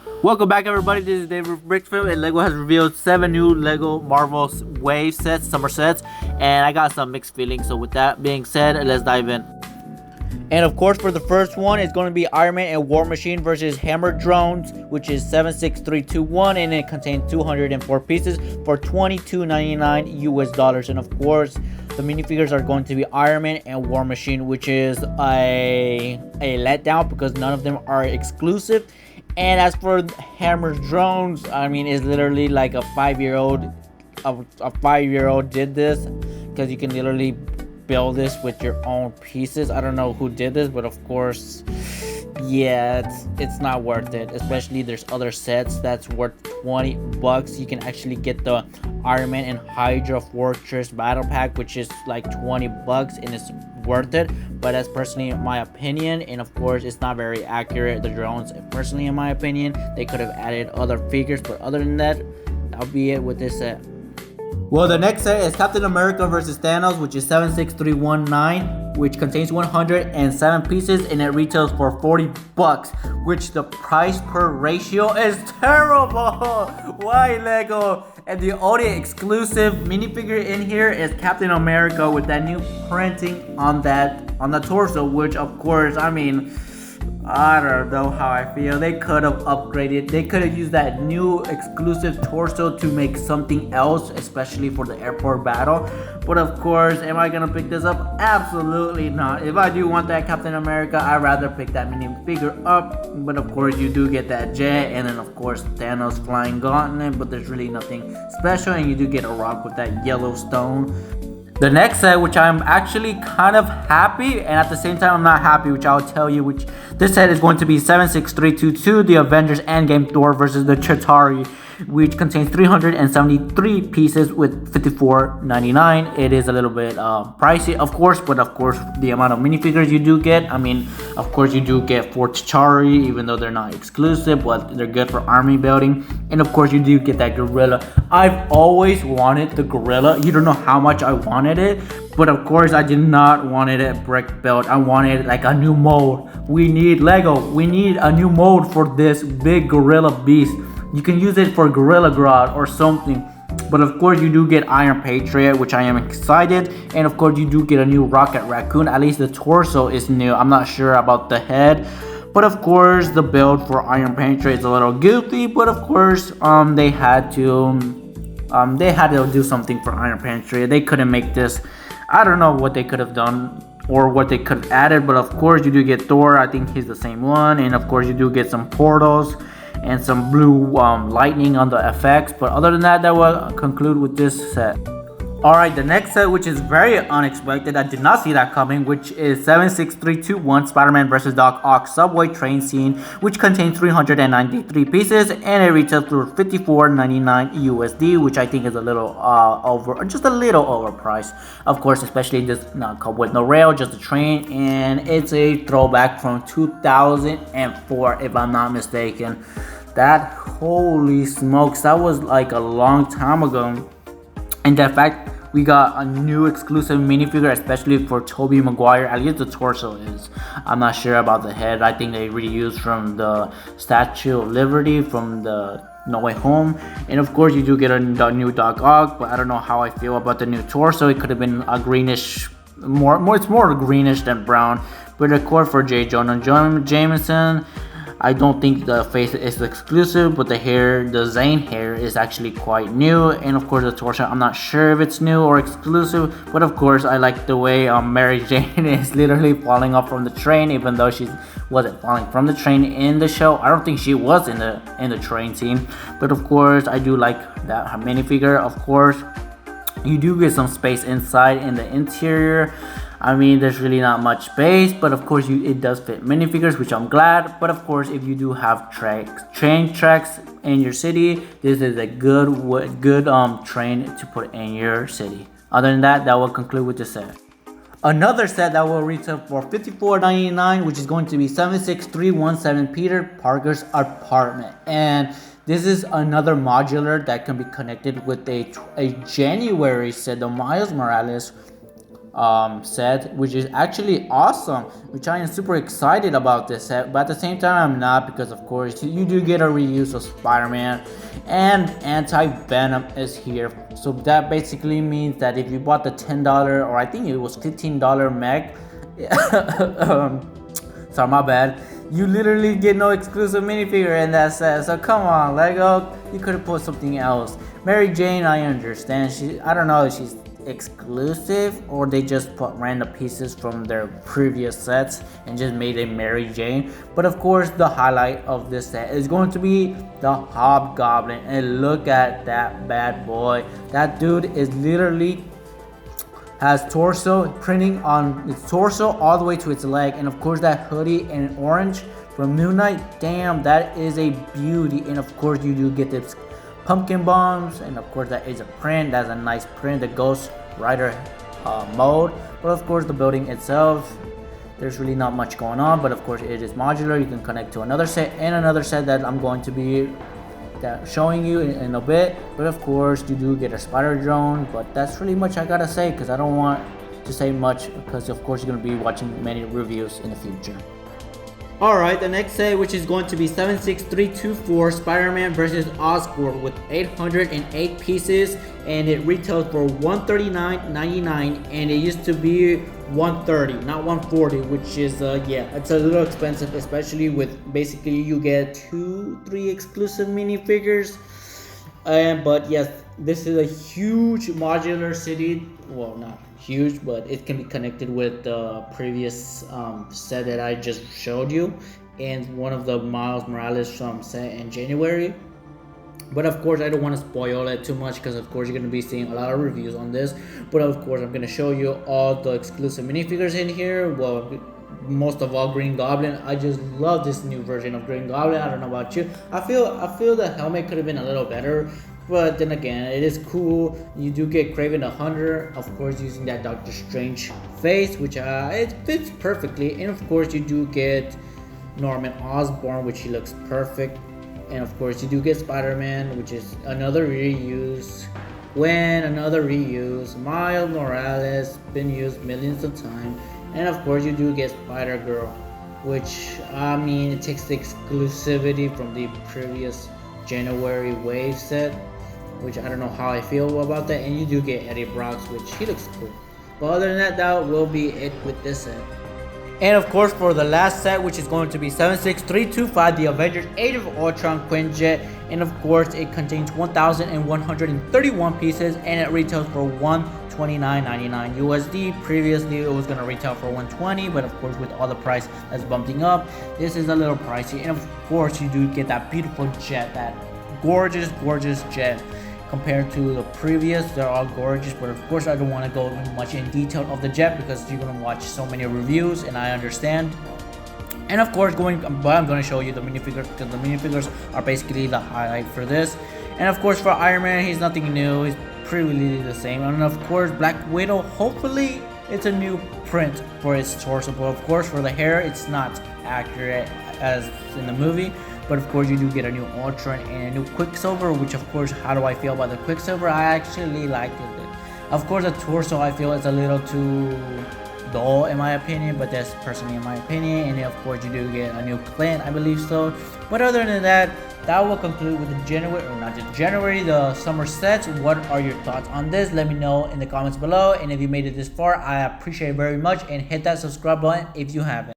Welcome back, everybody. This is David Brickfield, and Lego has revealed 7 new Lego Marvel Wave sets, summer sets, and I got some mixed feelings. So with that being said, let's dive in. And of course, for the first one, it's going to be Iron Man and War Machine versus Hammer Drones, which is 76321, and it contains 204 pieces for $22.99 US. And of course, the minifigures are going to be Iron Man and War Machine, which is a letdown because none of them are exclusive. And as for Hammer's Drones, I mean, it's literally like a 5-year-old. A 5-year-old did this because you can literally build this with your own pieces. I don't know who did this, but of course, yeah, it's not worth it. Especially there's other sets that's worth $20. You can actually get the Iron Man and Hydra Fortress battle pack, which is like $20, and it's worth it. But that's personally my opinion, and of course it's not very accurate, the drones. Personally, in my opinion, they could have added other figures, but other than that, that'll be it with this set. Well, the next set is Captain America vs. Thanos, which is 76319, which contains 107 pieces, and it retails for $40, which the price per ratio is terrible. Why, Lego? And the only exclusive minifigure in here is Captain America with that new printing on the torso, which of course, I mean, I don't know how I feel. They could have upgraded. They could have used that new exclusive torso to make something else, especially for the airport battle. But of course, am I gonna pick this up? Absolutely not. If I do want that Captain America, I'd rather pick that minifigure up. But of course, you do get that jet, and then of course Thanos flying gauntlet. But there's really nothing special, and you do get a rock with that yellow stone. The next set, which I'm actually kind of happy, and at the same time I'm not happy, which I'll tell you, which this set is going to be 76322, the Avengers Endgame Thor versus the Chitauri, which contains 373 pieces with $54.99. It is a little bit pricey, of course, but of course the amount of minifigures you do get, I mean, of course you do get 4 Chitauri, even though they're not exclusive, but they're good for army building. And of course you do get that gorilla. I've always wanted the gorilla. You don't know how much I wanted it, but of course I did not want it at brick build. I wanted like a new mold. We need Lego. We need a new mold for this big gorilla beast. You can use it for Gorilla Grodd or something. But of course you do get Iron Patriot, which I am excited. And of course you do get a new Rocket Raccoon. At least the torso is new. I'm not sure about the head. But of course the build for Iron Patriot is a little goofy. But of course they had to do something for Iron Patriot. They couldn't make this. I don't know what they could have done or what they could have added. But of course you do get Thor. I think he's the same one. And of course you do get some portals and some blue lightning on the effects. But other than that, that will conclude with this set. Alright, the next set, which is very unexpected, I did not see that coming, which is 76321, SpiderMan vs. Doc Ock Subway Train Scene, which contains 393 pieces, and it retails for $54.99 USD, which I think is a little just a little overpriced. Of course, especially just not with no rail, just a train, and it's a throwback from 2004, if I'm not mistaken. That, holy smokes, that was like a long time ago. And the fact we got a new exclusive minifigure, especially for Tobey Maguire. At least the torso is. I'm not sure about the head. I think they reused from the Statue of Liberty from the No Way Home. And of course you do get a new Doc Ock, but I don't know how I feel about the new torso. It could have been a greenish, it's more greenish than brown. But of course for J. Jonah Jameson, I don't think the face is exclusive, but the hair, the Zane hair, is actually quite new. And of course the torso, I'm not sure if it's new or exclusive, but of course I like the way Mary Jane is literally falling off from the train, even though she wasn't falling from the train in the show. I don't think she was in the train scene, but of course I do like that minifigure. Of course you do get some space inside in the interior. I mean, there's really not much space, but of course it does fit minifigures, which I'm glad. But of course, if you do have train tracks in your city, this is a good train to put in your city. Other than that, that will conclude with the set. Another set that will retail for $54.99, which is going to be 76317 Peter Parker's Apartment. And this is another modular that can be connected with a January set, the Miles Morales set, which is actually awesome, which I am super excited about this set. But at the same time I'm not, because of course you do get a reuse of Spider-Man, and anti-venom is here. So that basically means that if you bought the $10, or I think it was $15 mech, sorry, my bad, you literally get no exclusive minifigure in that set. So come on, Lego, you could have put something else. Mary Jane, I understand, I don't know if she's exclusive or they just put random pieces from their previous sets and just made a Mary Jane. But of course the highlight of this set is going to be the Hobgoblin, and look at that bad boy. That dude is literally has torso printing on its torso all the way to its leg, and of course that hoodie in orange from Moon Knight, damn, that is a beauty. And of course you do get this pumpkin bombs, and of course that is a print. That's a nice print, the Ghost Rider mode. But of course the building itself, there's really not much going on, but of course it is modular. You can connect to another set and another set that I'm going to be showing you in a bit. But of course you do get a spider drone, but that's really much I gotta say, because I don't want to say much, because of course you're going to be watching many reviews in the future. Alright, the next set, which is going to be 76324 Spider-Man vs. Oscorp with 808 pieces, and it retails for $139.99, and it used to be $130, not $140, which is yeah, it's a little expensive, especially with basically you get 2-3 exclusive minifigures. But yes, this is a huge modular city. Well, not huge, but it can be connected with the previous set that I just showed you, and one of the Miles Morales set in January. But of course I don't want to spoil it too much, because of course you're going to be seeing a lot of reviews on this. But of course I'm going to show you all the exclusive minifigures in here. Well, most of all Green Goblin. I just love this new version of Green Goblin. I don't know about you. I feel the helmet could have been a little better, but then again, it is cool. You do get Kraven the Hunter, of course, using that Doctor Strange face, which it fits perfectly. And of course you do get Norman Osborn, which he looks perfect. And of course you do get Spider-Man, which is another reuse. Another reuse. Miles Morales, been used millions of times. And of course you do get Spider-Girl, which, I mean, it takes the exclusivity from the previous January wave set, which I don't know how I feel about that. And you do get Eddie Brock, which he looks cool. But other than that, that will be it with this set. And of course for the last set, which is going to be 76325, the Avengers Age of Ultron Quinjet, and of course it contains 1,131 pieces, and it retails for $129.99 USD. Previously it was going to retail for $120, but of course with all the price that's bumping up, this is a little pricey. And of course you do get that beautiful jet, that gorgeous jet. Compared to the previous, they're all gorgeous, but of course I don't want to go much in detail of the jet, because you're going to watch so many reviews, and I understand. And of course I'm going to show you the minifigures, because the minifigures are basically the highlight for this. And of course for Iron Man, he's nothing new, he's pretty the same. And of course Black Widow, hopefully it's a new print for its torso, but of course for the hair it's not accurate as in the movie. But of course you do get a new Ultron and a new Quicksilver, which of course, how do I feel about the Quicksilver? I actually liked it. Of course the torso I feel is a little too dull in my opinion, but that's personally in my opinion. And of course you do get a new Clint, I believe so. But other than that, that will conclude with the January, or not just January, the summer sets. What are your thoughts on this? Let me know in the comments below. And if you made it this far, I appreciate it very much, and hit that subscribe button if you haven't.